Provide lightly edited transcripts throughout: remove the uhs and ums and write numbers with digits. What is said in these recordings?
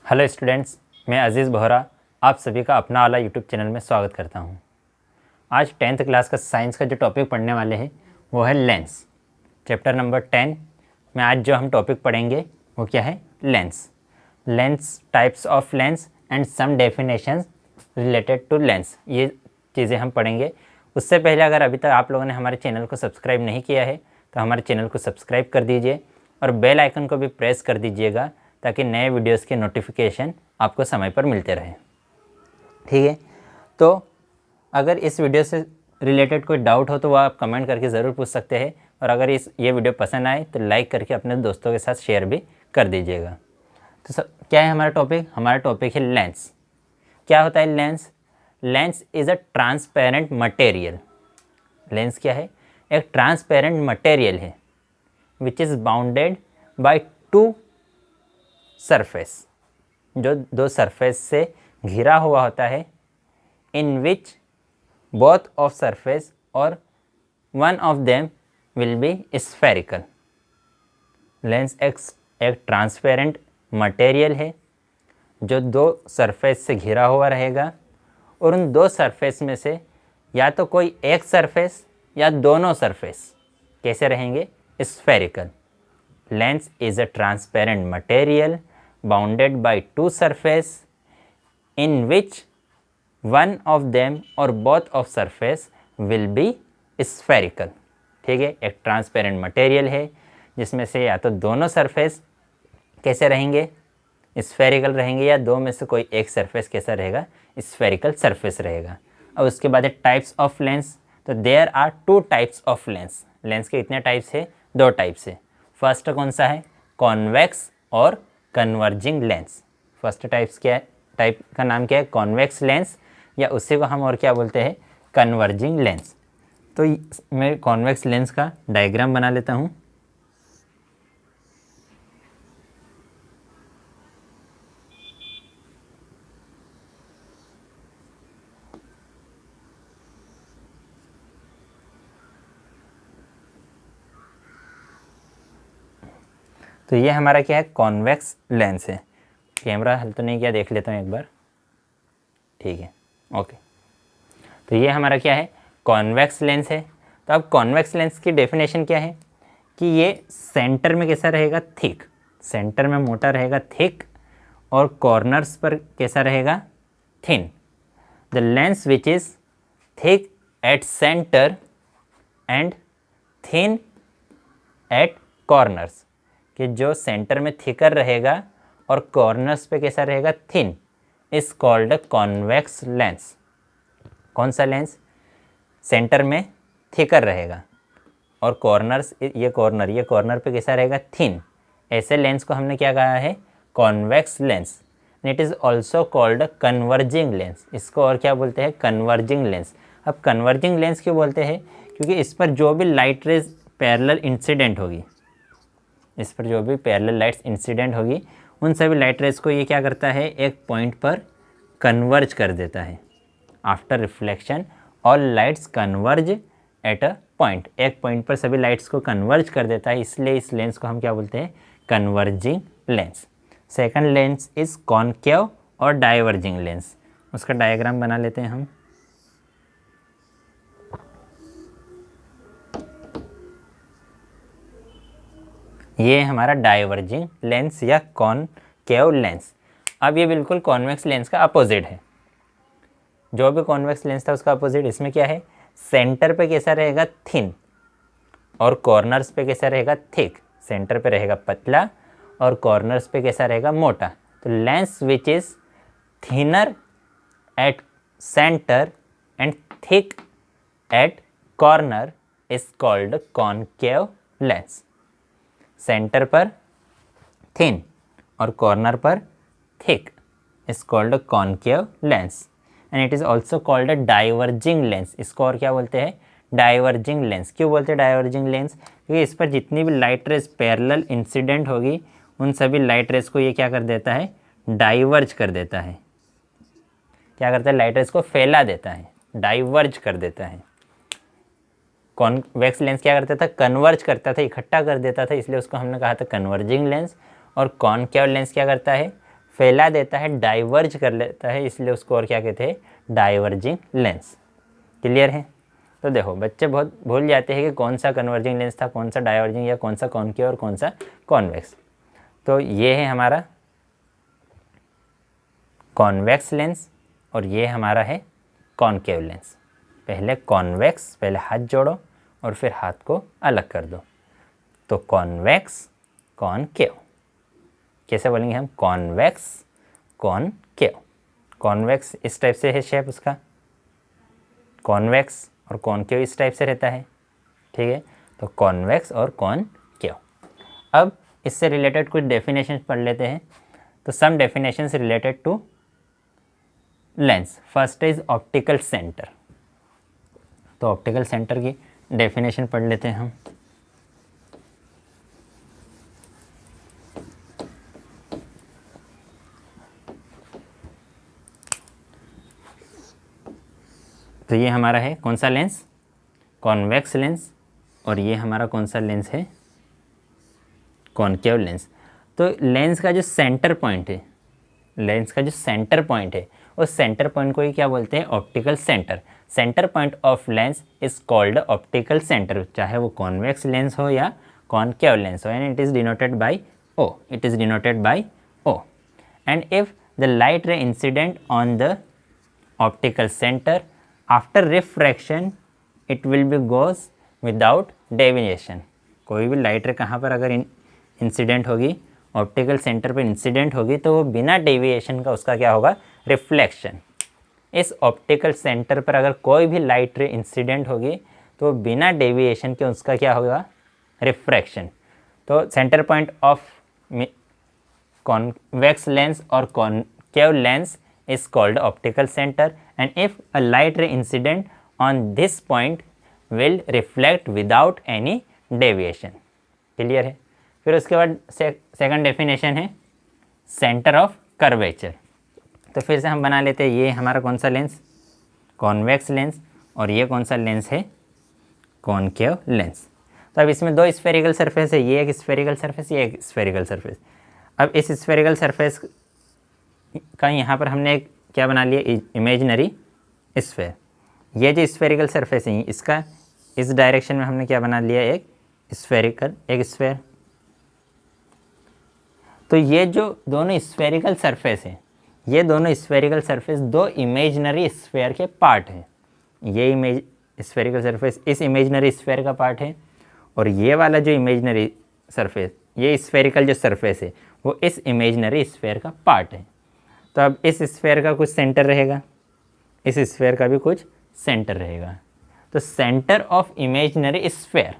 Hello students, मैं अज़ीज़ बोहरा आप सभी का अपना वाला यूट्यूब चैनल में स्वागत करता हूं। आज 10th क्लास का साइंस का जो टॉपिक पढ़ने वाले हैं वो है लेंस। चैप्टर नंबर 10 में आज जो हम टॉपिक पढ़ेंगे वो क्या है? Lens. Lens, types of lens and some definitions related to lens, ये चीज़ें हम पढ़ेंगे। उससे पहले अगर अभी तक आप लोगों ने हमारे चैनल को सब्सक्राइब नहीं किया है तो हमारे चैनल को सब्सक्राइब कर दीजिए और बेल आइकन को भी प्रेस कर दीजिएगा ताकि नए वीडियोस के नोटिफिकेशन आपको समय पर मिलते रहें। ठीक है, तो अगर इस वीडियो से रिलेटेड कोई डाउट हो तो वह आप कमेंट करके ज़रूर पूछ सकते हैं, और अगर ये वीडियो पसंद आए तो लाइक करके अपने दोस्तों के साथ शेयर भी कर दीजिएगा। तो क्या है हमारा टॉपिक? हमारा टॉपिक है लेंस। क्या होता है lens? Lens is a transparent material. Lens क्या है? एक ट्रांसपेरेंट मटेरियल है which is bounded by two surface, जो दो सरफेस से घिरा हुआ होता है, इन विच बोथ ऑफ सरफेस और one of them will be spherical. Lens एक ट्रांसपेरेंट मटेरियल है जो दो सरफेस से घिरा हुआ रहेगा, और उन दो सरफेस में से या तो कोई एक सरफेस या दोनों सरफेस कैसे रहेंगे? Spherical. Lens is a transparent material bounded by two surface in which one of them or both of surface will be spherical। ठीक है, एक ट्रांसपेरेंट मटेरियल है जिसमें से या तो दोनों सरफेस कैसे रहेंगे? स्फेरिकल रहेंगे, या दो में से कोई एक सरफेस कैसा रहेगा? स्फेरिकल सरफेस रहेगा। अब उसके बाद है टाइप्स ऑफ लेंस। तो there are two types of lens. Lens के इतने टाइप्स है? दो टाइप्स है। फर्स्ट कौन सा है? कॉन्वेक्स और कन्वर्जिंग लेंस। फर्स्ट टाइप का नाम क्या है? कॉन्वेक्स लेंस, या उसी को हम और क्या बोलते हैं? Converging lens. तो मैं कॉन्वेक्स लेंस का डायग्राम बना लेता हूँ। तो ये हमारा क्या है? कॉन्वेक्स लेंस है। कैमरा हल तो नहीं किया, देख लेता हूँ एक बार। ठीक है, ओके। तो ये हमारा क्या है? कॉन्वेक्स लेंस है। तो अब कॉन्वेक्स लेंस की डेफिनेशन क्या है कि ये सेंटर में कैसा रहेगा? थिक। सेंटर में मोटा रहेगा, थिक, और कॉर्नर्स पर कैसा रहेगा? Thin. The lens which is thick at centre and thin at corners, कि जो सेंटर में थिकर रहेगा और कॉर्नर्स पे कैसा रहेगा? Thin, is called convex lens. कौन सा लेंस? सेंटर में थिकर रहेगा और कॉर्नर्स, ये कॉर्नर पे कैसा रहेगा? थिन। ऐसे लेंस को हमने क्या कहा है? Convex lens. It is also called converging lens. इसको और क्या बोलते हैं? Converging lens. अब कन्वर्जिंग लेंस क्यों बोलते हैं? क्योंकि इस पर जो भी लाइट रेज पैरेलल इंसिडेंट होगी, इस पर जो भी पैरेलल लाइट्स इंसिडेंट होगी, उन सभी लाइट रेज को ये क्या करता है? एक पॉइंट पर कन्वर्ज कर देता है। After reflection all lights converge at a point. एक पॉइंट पर सभी लाइट्स को कन्वर्ज कर देता है, इसलिए इस लेंस को हम क्या बोलते हैं? Converging lens. Second lens is concave और डाइवर्जिंग लेंस। उसका डायग्राम बना लेते हैं हम। ये हमारा डाइवर्जिंग लेंस या कॉनकेव लेंस। अब ये बिल्कुल कॉन्वेक्स लेंस का अपोजिट है। जो भी कॉन्वेक्स लेंस था उसका अपोजिट इसमें क्या है? सेंटर पे कैसा रहेगा? थिन, और कॉर्नर्स पे कैसा रहेगा? थिक। सेंटर पे रहेगा पतला और कॉर्नर्स पे कैसा रहेगा? मोटा। तो lens which is thinner eight centre and thick eight corner is called concave lens. Centre पर थिन और कॉर्नर पर thick is called concave lens, and it is also called a diverging lens. इसको और क्या बोलते हैं? Diverging lens. क्यों बोलते हैं डाइवर्जिंग लेंस? क्योंकि इस पर जितनी भी लाइट रेज पैरेलल इंसिडेंट होगी, उन सभी लाइट रेज को ये क्या कर देता है? डाइवर्ज कर देता है। क्या करता है? लाइट रेज को फैला देता है, डाइवर्ज कर देता है। कॉन्वेक्स लेंस क्या करता था? कन्वर्ज करता था, इकट्ठा कर देता था, इसलिए उसको हमने कहा था कन्वर्जिंग लेंस। और कॉनकेव लेंस क्या करता है? फैला देता है, डाइवर्ज कर लेता है, इसलिए उसको और क्या कहते हैं, डाइवर्जिंग लेंस। क्लियर है? तो देखो बच्चे बहुत भूल जाते हैं कि कौन सा कन्वर्जिंग लेंस था, कौन सा डाइवर्जिंग, या कौन सा कॉनकेव और कौन सा कॉन्वेक्स। तो ये है हमारा कॉन्वेक्स लेंस और ये हमारा है कॉनकेव लेंस। पहले कॉन्वेक्स, पहले हाथ जोड़ो और फिर हाथ को अलग कर दो। तो कॉन्वेक्स कॉनकेव, कैसे बोलेंगे हम, कॉन्वेक्स कॉनकेव। कॉन्वेक्स इस टाइप से है शेप उसका, कॉन्वेक्स, और कॉनकेव इस टाइप से रहता है। ठीक है, तो कॉन्वेक्स और कॉनकेव। अब इससे रिलेटेड कुछ डेफिनेशन पढ़ लेते हैं। तो some definitions related to lens. First is optical centre. तो ऑप्टिकल सेंटर की डेफिनेशन पढ़ लेते हैं हम। तो ये हमारा है कौन सा लेंस, कॉन्वेक्स लेंस, और ये हमारा कौन सा लेंस है, कॉनकेव लेंस। तो लेंस का जो सेंटर पॉइंट है, लेंस का जो सेंटर पॉइंट है, उस सेंटर पॉइंट को ही क्या बोलते हैं, optical centre. Centre point of lens is called optical centre, चाहे वो कॉन्वेक्स लेंस हो या कॉनकेव लेंस हो, and it is denoted by O, it is denoted by O. And if the light ray incident on the optical centre after refraction it will be goes without deviation. कोई भी light रे कहाँ पर अगर incident होगी, optical centre पर incident होगी, तो वो बिना डेविएशन का उसका क्या होगा, रिफ्लेक्शन। इस ऑप्टिकल सेंटर पर अगर कोई भी लाइट रे इंसिडेंट होगी तो बिना डेविएशन के उसका क्या होगा, रिफ्रैक्शन। तो centre point of convex lens और concave lens is called optical center, and if a light ray incident on this point will reflect without any deviation. Clear है? फिर उसके बाद सेकंड डेफिनेशन है सेंटर ऑफ कर्वेचर। तो फिर से हम बना लेते हैं, ये हमारा कौन सा लेंस, कॉन्वेक्स लेंस, और ये कौन सा लेंस है, कॉनकेव लेंस। तो अब इसमें दो स्फेरिकल सरफेस है, ये एक स्फेरिकल सरफेस, ये एक स्फेरिकल सरफेस। अब इस स्फेरिकल सरफेस का यहाँ पर हमने एक क्या बना लिया, इमेजिनरी स्फेयर। ये जो स्फेरिकल सरफेस है इसका इस डायरेक्शन में हमने क्या बना लिया, एक स्फेरिकल, एक स्फेयर। तो ये जो दोनों स्फेरिकल सरफेस हैं, ये दोनों स्फेरिकल सरफेस दो इमेजिनरी स्फेयर के पार्ट हैं। ये स्फेरिकल सरफेस इस इमेजिनरी स्फेयर का पार्ट है, और ये वाला जो इमेजिनरी सरफेस, ये स्फेरिकल जो सरफेस है वो इस इमेजिनरी स्फेयर का पार्ट है। तो अब इस स्फेयर का कुछ सेंटर रहेगा, इस स्फेयर का भी कुछ सेंटर रहेगा। तो सेंटर ऑफ इमेजिनरी स्फेयर,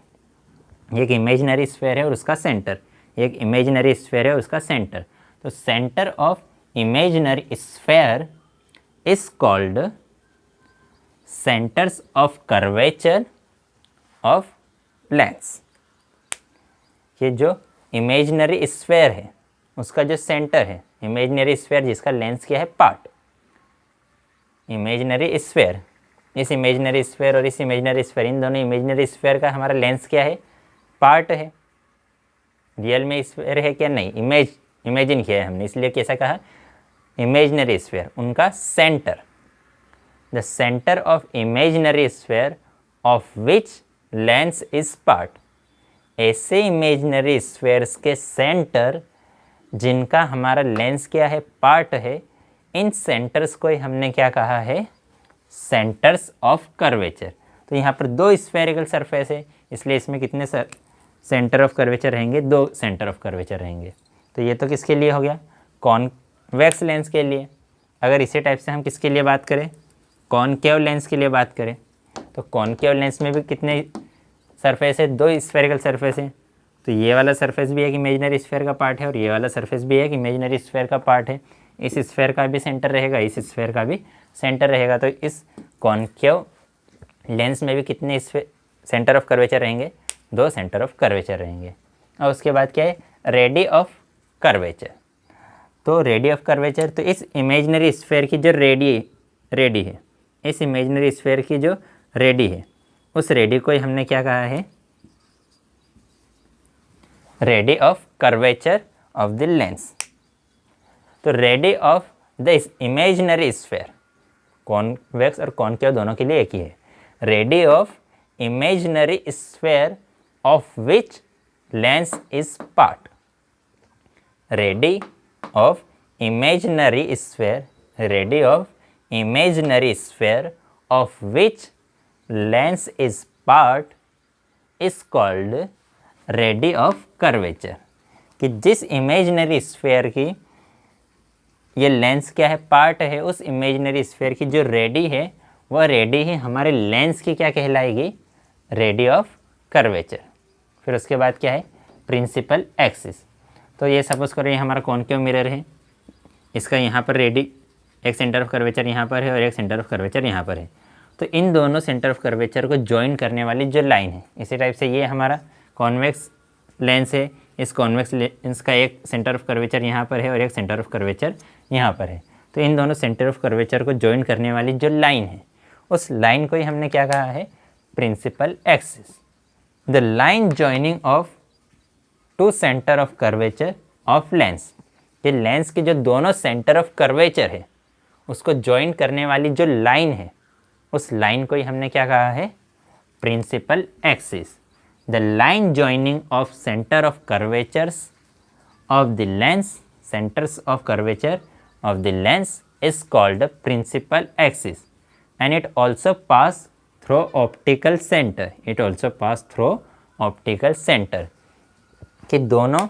एक इमेजिनरी स्फेयर है और उसका सेंटर, एक इमेजिनरी स्फेयर है उसका सेंटर। तो centre of imaginary sphere is called centres of curvature of lens. ये जो इमेजिनरी स्फेयर है उसका जो सेंटर है, इमेजिनरी स्फेयर जिसका लेंस क्या है, पार्ट, इमेजिनरी स्फेयर, इस इमेजिनरी स्फेयर और इस इमेजिनरी स्फेयर, इन दोनों इमेजिनरी स्फेयर का हमारा लेंस क्या है, पार्ट है। रियल में स्फेयर है क्या, नहीं, इमेजिन किया है हमने, इसलिए कैसा कहा, इमेजिनरी स्फेयर, उनका centre. The centre of imaginary sphere of which lens is part. ऐसे इमेजिनरी स्फेयर्स के सेंटर जिनका हमारा लेंस क्या है, पार्ट है, इन सेंटर्स को ही हमने क्या कहा है, सेंटर्स ऑफ कर्वेचर। तो यहाँ पर दो स्फेरिकल सरफेस है, इसलिए इसमें कितने सेंटर ऑफ कर्वेचर रहेंगे, दो सेंटर ऑफ कर्वेचर रहेंगे। तो ये तो किसके लिए हो गया, कॉन्वेक्स लेंस के लिए। अगर इसी टाइप से हम किसके लिए बात करें, कॉनकेव लेंस के लिए बात करें, तो कॉनकेव लेंस में भी कितने सरफेस है, दो स्फेरिकल सरफेस है। तो ये वाला सरफेस भी एक इमेजिनरी स्फेयर का पार्ट है, और ये वाला सरफेस भी एक इमेजिनरी स्फेयर का पार्ट है। इस स्फेयर का भी सेंटर रहेगा, इस स्फेयर का भी सेंटर रहेगा। तो इस कॉनकेव लेंस में भी कितने सेंटर ऑफ कर्वेचर रहेंगे, दो सेंटर ऑफ कर्वेचर रहेंगे। और उसके बाद क्या है, रेडी ऑफ कर्वेचर। तो रेडी ऑफ कर्वेचर, तो इस इमेजिनरी स्फेयर की जो रेडी है, इस इमेजिनरी स्फेयर की जो रेडी है, उस रेडी को ही हमने क्या कहा है, radii of curvature of the lens. तो radii of the imaginary sphere, convex और कॉनकेव दोनों के लिए एक ही है, radii of imaginary sphere of which lens is part, radii of imaginary sphere, radii of imaginary sphere of which lens is part is called radii of curvature। कि जिस imaginary sphere की ये लेंस क्या है, पार्ट है, उस imaginary sphere की जो रेडी है वह रेडी ही हमारे लेंस की क्या कहलाएगी, रेडी ऑफ कर्वेचर। फिर उसके बाद क्या है, प्रिंसिपल एक्सिस। तो ये सपोज करो ये हमारा कॉनकेव मिरर है, इसका यहाँ पर रेडी एक सेंटर ऑफ कर्वेचर यहाँ पर है और एक सेंटर ऑफ कर्वेचर यहाँ पर है। तो इन दोनों सेंटर ऑफ कर्वेचर को ज्वाइन करने वाली जो लाइन है, इसी टाइप से ये हमारा कॉन्वेक्स लेंस है, इस कॉन्वेक्स लेंस का एक सेंटर ऑफ कर्वेचर यहाँ पर है और एक सेंटर ऑफ कर्वेचर यहाँ पर है। तो इन दोनों सेंटर ऑफ कर्वेचर को ज्वाइन करने वाली जो लाइन है, उस लाइन को ही हमने क्या कहा है, principal axis. The line joining of two centre of curvature of lens, कि लेंस के जो दोनों सेंटर ऑफ कर्वेचर है उसको ज्वाइन करने वाली जो लाइन है, उस लाइन को ही हमने क्या कहा है, principal axis. The line joining of centre of curvatures of the lens, centres of curvature of the lens is called principal axis and it also pass through optical centre, it also pass through optical centre. कि दोनों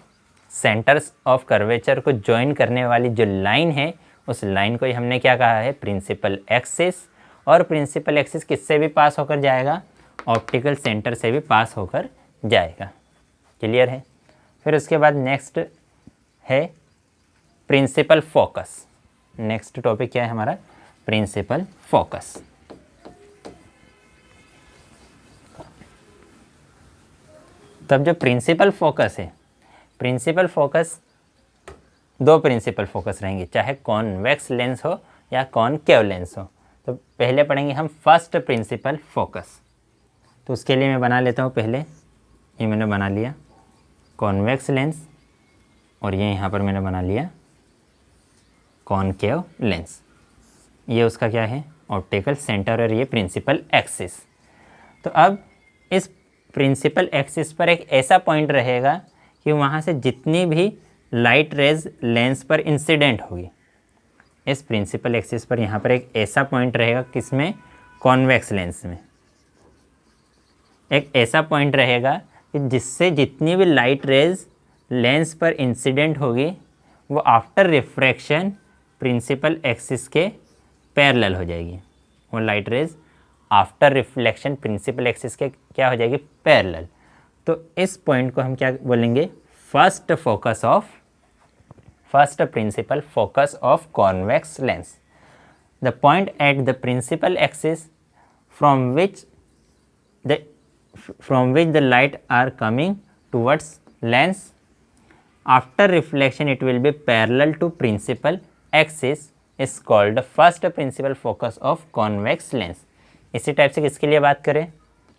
centres of curvature को join करने वाली जो line है, उस line को ही हमने क्या कहा है, प्रिंसिपल एक्सिस। और प्रिंसिपल एक्सिस किससे भी पास होकर जाएगा, ऑप्टिकल सेंटर से भी पास होकर जाएगा। क्लियर है। फिर उसके बाद नेक्स्ट है प्रिंसिपल फोकस। नेक्स्ट टॉपिक क्या है हमारा, प्रिंसिपल फोकस। तब जो प्रिंसिपल फोकस है, प्रिंसिपल फोकस, दो प्रिंसिपल फोकस रहेंगे, चाहे कॉन्वेक्स लेंस हो या कॉनकेव लेंस हो। तो पहले पढ़ेंगे हम फर्स्ट प्रिंसिपल फोकस। तो उसके लिए मैं बना लेता हूँ, पहले ये मैंने बना लिया कॉन्वेक्स लेंस और ये यहाँ पर मैंने बना लिया कॉनकेव लेंस। ये उसका क्या है, ऑप्टिकल सेंटर, और ये प्रिंसिपल एक्सिस। तो अब इस प्रिंसिपल एक्सिस पर एक ऐसा पॉइंट रहेगा कि वहाँ से जितनी भी लाइट रेज लेंस पर इंसिडेंट होगी, इस प्रिंसिपल एक्सिस पर यहाँ पर एक ऐसा पॉइंट रहेगा, किसमें, कॉन्वेक्स लेंस में एक ऐसा पॉइंट रहेगा कि जिससे जितनी भी लाइट रेज लेंस पर इंसिडेंट होगी वो आफ्टर रिफ्रैक्शन प्रिंसिपल एक्सिस के पैरेलल हो जाएगी। वो light rays after reflection principal axis के क्या हो जाएगी, पैरेलल। तो इस पॉइंट को हम क्या बोलेंगे, first principal focus of convex lens. The point at the principal axis from which the light are coming towards lens, after reflection it will be parallel to principal axis, is called first principal focus of convex lens। इसी type से किसके लिए बात करें,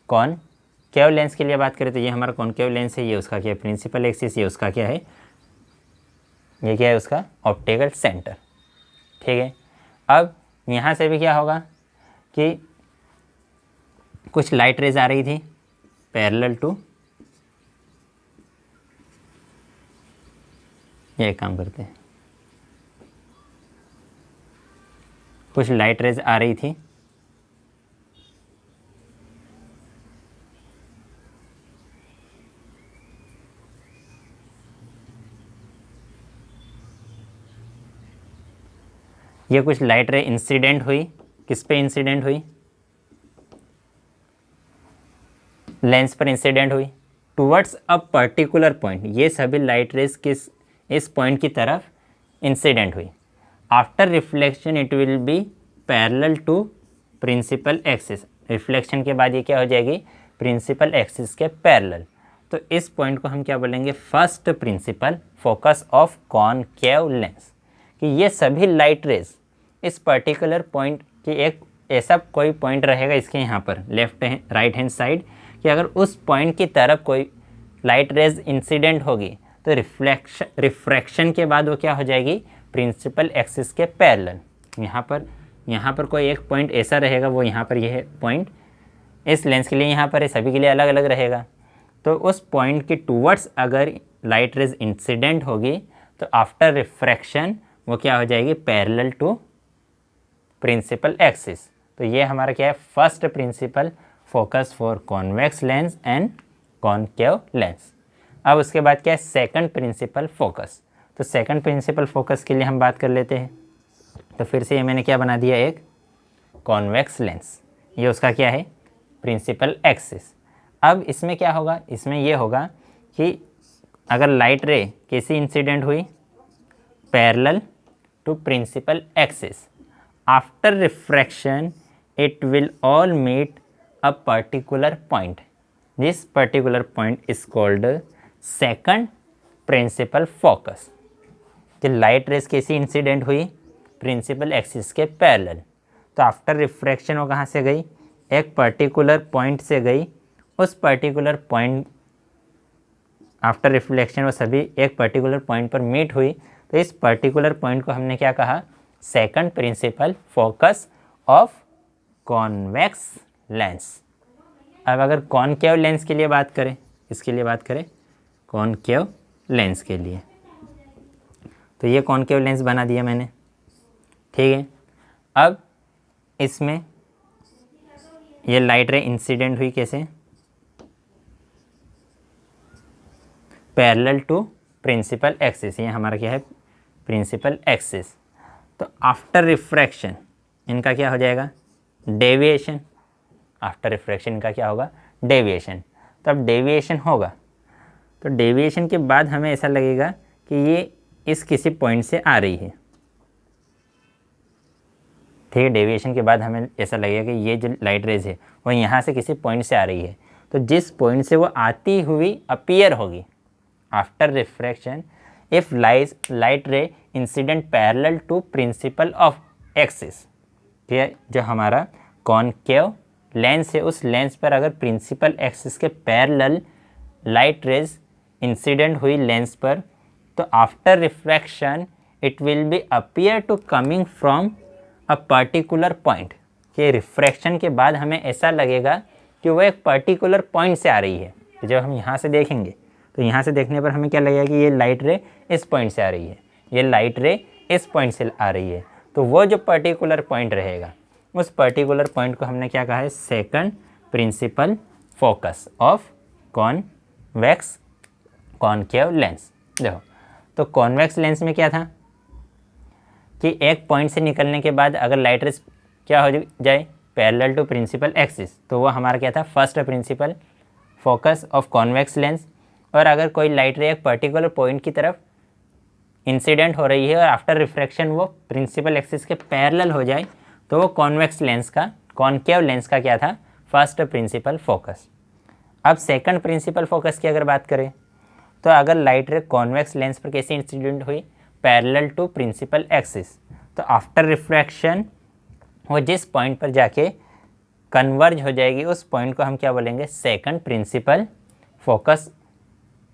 concave lens के लिए बात करें, तो ये हमारा कॉनकेव लेंस है, ये उसका क्या है, प्रिंसिपल एक्सिस, ये उसका क्या है, ये क्या है, उसका ऑप्टिकल सेंटर। ठीक है। अब यहाँ से भी क्या होगा कि कुछ लाइट रेज आ रही थी पैरेलल टू, ये काम करते हैं, कुछ लाइट रेज आ रही थी ये कुछ लाइट रे इंसिडेंट हुई, किस पे इंसिडेंट हुई, लेंस पर इंसिडेंट हुई, टुवर्ड्स अ पर्टिकुलर पॉइंट। ये सभी लाइट रेज किस, इस पॉइंट की तरफ इंसिडेंट हुई। After reflection it will be parallel to principal axis. Reflection के बाद ये क्या हो जाएगी, प्रिंसिपल एक्सिस के पैरेलल। तो इस पॉइंट को हम क्या बोलेंगे, first principal focus of concave lens. कि ये सभी लाइट रेज इस पर्टिकुलर पॉइंट की एक ऐसा कोई पॉइंट रहेगा इसके यहाँ पर left hand right hand side, कि अगर उस पॉइंट की तरफ कोई लाइट रेज इंसिडेंट होगी तो रिफ्रैक्शन के बाद वो क्या हो जाएगी, प्रिंसिपल एक्सिस के पैरेलल। यहाँ पर कोई एक पॉइंट ऐसा रहेगा, वो यहाँ पर यह पॉइंट इस लेंस के लिए यहाँ पर है, सभी के लिए अलग अलग रहेगा। तो उस पॉइंट के टूवर्ड्स अगर लाइट रेज इंसिडेंट होगी तो आफ्टर रिफ्रैक्शन वो क्या हो जाएगी, पैरेलल टू प्रिंसिपल एक्सिस। तो ये हमारा क्या है, first principal focus for convex lens and concave lens. अब उसके बाद क्या है, सेकंड प्रिंसिपल फोकस। तो सेकंड प्रिंसिपल फोकस के लिए हम बात कर लेते हैं। तो फिर से ये मैंने क्या बना दिया, एक कॉन्वेक्स लेंस, ये उसका क्या है, प्रिंसिपल एक्सिस। अब इसमें क्या होगा, इसमें ये होगा कि अगर लाइट रे कैसी इंसिडेंट हुई, parallel to principal axis, after refraction it will all meet a particular point. This particular point is called second principal focus. कि लाइट रेस कैसी इंसिडेंट हुई, प्रिंसिपल एक्सिस के पैरेलल, तो आफ्टर रिफ्रैक्शन वो कहाँ से गई, एक पर्टिकुलर पॉइंट से गई। उस पर्टिकुलर पॉइंट आफ्टर रिफ्लेक्शन वो सभी एक पर्टिकुलर पॉइंट पर मीट हुई। तो इस पर्टिकुलर पॉइंट को हमने क्या कहा, second principal focus of convex lens. अब अगर कॉनकेव लेंस के लिए बात करें, इसके लिए बात करें कॉनकेव लेंस के लिए, तो ये कॉनकेव लेंस बना दिया मैंने, ठीक है। अब इसमें ये लाइट रे इंसिडेंट हुई कैसे, पैरेलल टू प्रिंसिपल एक्सिस, ये हमारा क्या है, प्रिंसिपल एक्सिस। तो आफ्टर रिफ्रैक्शन इनका क्या हो जाएगा, डेविएशन। आफ्टर रिफ्रैक्शन इनका क्या होगा, डेविएशन। तो अब डेविएशन होगा, तो डेविएशन के बाद हमें ऐसा लगेगा कि ये इस किसी पॉइंट से आ रही है, ठीक है। डेविएशन के बाद हमें ऐसा लगेगा कि ये जो लाइट रेज है वो यहाँ से किसी पॉइंट से आ रही है। तो जिस पॉइंट से वो आती हुई अपीयर होगी after refraction, if light ray incident parallel to principal of axis, ठीक है। जो हमारा कॉनकेव लेंस है, उस लेंस पर अगर प्रिंसिपल एक्सिस के पैरेलल लाइट रेज इंसिडेंट हुई लेंस पर, तो after refraction it will be appear to coming from a particular point. कि रिफ्रैक्शन के बाद हमें ऐसा लगेगा कि वो एक पर्टिकुलर पॉइंट से आ रही है। तो जब हम यहाँ से देखेंगे तो यहाँ से देखने पर हमें क्या लगेगा कि ये लाइट रे इस पॉइंट से आ रही है, ये लाइट रे इस पॉइंट से आ रही है। तो वो जो पर्टिकुलर पॉइंट रहेगा, उस पर्टिकुलर पॉइंट को हमने क्या कहा है, second principal focus of convex concave lens. देखो, तो कॉन्वेक्स लेंस में क्या था कि एक पॉइंट से निकलने के बाद अगर लाइट रेज क्या हो जाए, पैरेलल टू प्रिंसिपल एक्सिस, तो वो हमारा क्या था, first principal focus of convex lens. और अगर कोई लाइट रे एक पर्टिकुलर पॉइंट की तरफ इंसिडेंट हो रही है और आफ्टर रिफ्रैक्शन वो प्रिंसिपल एक्सिस के पैरेलल हो जाए, तो वो कॉन्वेक्स लेंस का, कॉनकेव लेंस का क्या था, फर्स्ट प्रिंसिपल फोकस। अब सेकंड प्रिंसिपल फोकस की अगर बात करें, तो अगर लाइट रे कॉन्वेक्स लेंस पर कैसे इंसिडेंट हुई, पैरेलल टू प्रिंसिपल एक्सिस, तो आफ्टर रिफ्रैक्शन वो जिस पॉइंट पर जाके कन्वर्ज हो जाएगी, उस पॉइंट को हम क्या बोलेंगे, second principal focus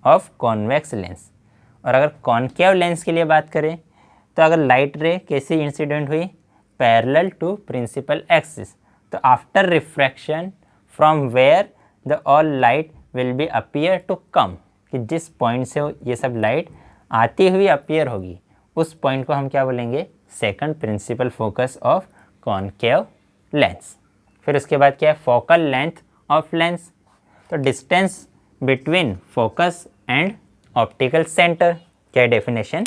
of convex lens. और अगर कॉनकेव लेंस के लिए बात करें, तो अगर लाइट रे कैसी इंसिडेंट हुई, पैरेलल टू प्रिंसिपल एक्सिस, तो after refraction from where the all light will be appear to come, कि जिस पॉइंट से ये सब लाइट आती हुई अपीयर होगी, उस पॉइंट को हम क्या बोलेंगे, second principal focus of concave lens. फिर उसके बाद क्या है, फोकल लेंथ ऑफ लेंस। तो distance between focus and optical centre, क्या है डेफिनेशन,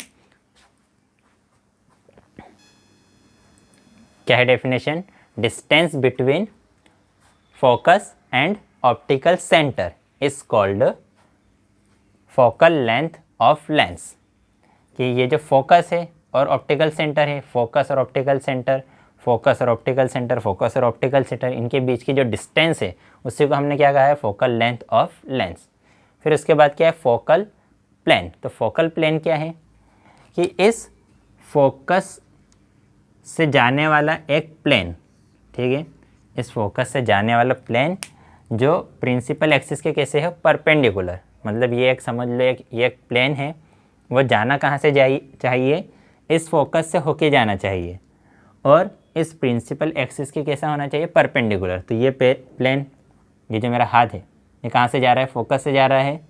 क्या है definition, distance between focus and optical centre is called focal length of lens. कि ये जो फोकस है और ऑप्टिकल सेंटर है, फोकस और ऑप्टिकल सेंटर, फोकस और ऑप्टिकल सेंटर, फोकस और ऑप्टिकल सेंटर, इनके बीच की जो डिस्टेंस है उसी को हमने क्या कहा है, फोकल लेंथ ऑफ लेंस। फिर उसके बाद क्या है, फोकल प्लेन। तो फोकल प्लेन क्या है कि इस फोकस से जाने वाला एक प्लेन, ठीक है, इस फोकस से जाने वाला प्लेन जो प्रिंसिपल एक्सिस के कैसे है, परपेंडिकुलर। मतलब ये एक समझ लो, ये एक प्लेन है, वो जाना कहाँ से चाहिए, इस फोकस से होके जाना चाहिए और इस प्रिंसिपल एक्सिस के कैसा होना चाहिए, परपेंडिकुलर। तो ये प्लेन, ये जो मेरा हाथ है ये कहाँ से जा रहा है, फोकस से जा रहा है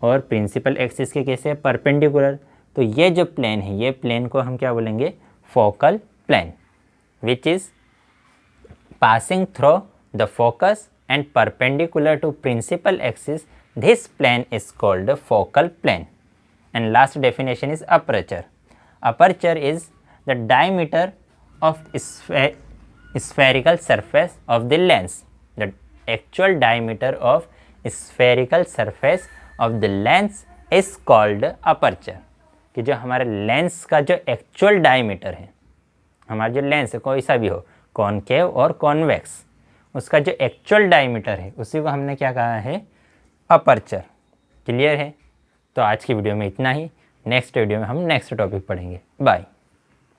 और प्रिंसिपल एक्सिस के कैसे, परपेंडिकुलर। तो ये जो प्लेन है ये प्लेन को हम क्या बोलेंगे, focal plane, which is passing through the focus and perpendicular to principal axis. This plane is called a focal plane. And last definition is aperture. Aperture is the diameter of spherical surface of the lens. The actual diameter of spherical surface of the lens is called aperture. कि जो हमारे lens का जो actual diameter है, हमारा जो lens है कोई सा भी हो, कॉनकेव और कॉन्वेक्स, उसका जो एक्चुअल डायमीटर है उसी को हमने क्या कहा है, अपर्चर। क्लियर है? तो आज की वीडियो में इतना ही। नेक्स्ट वीडियो में हम नेक्स्ट टॉपिक पढ़ेंगे। बाय।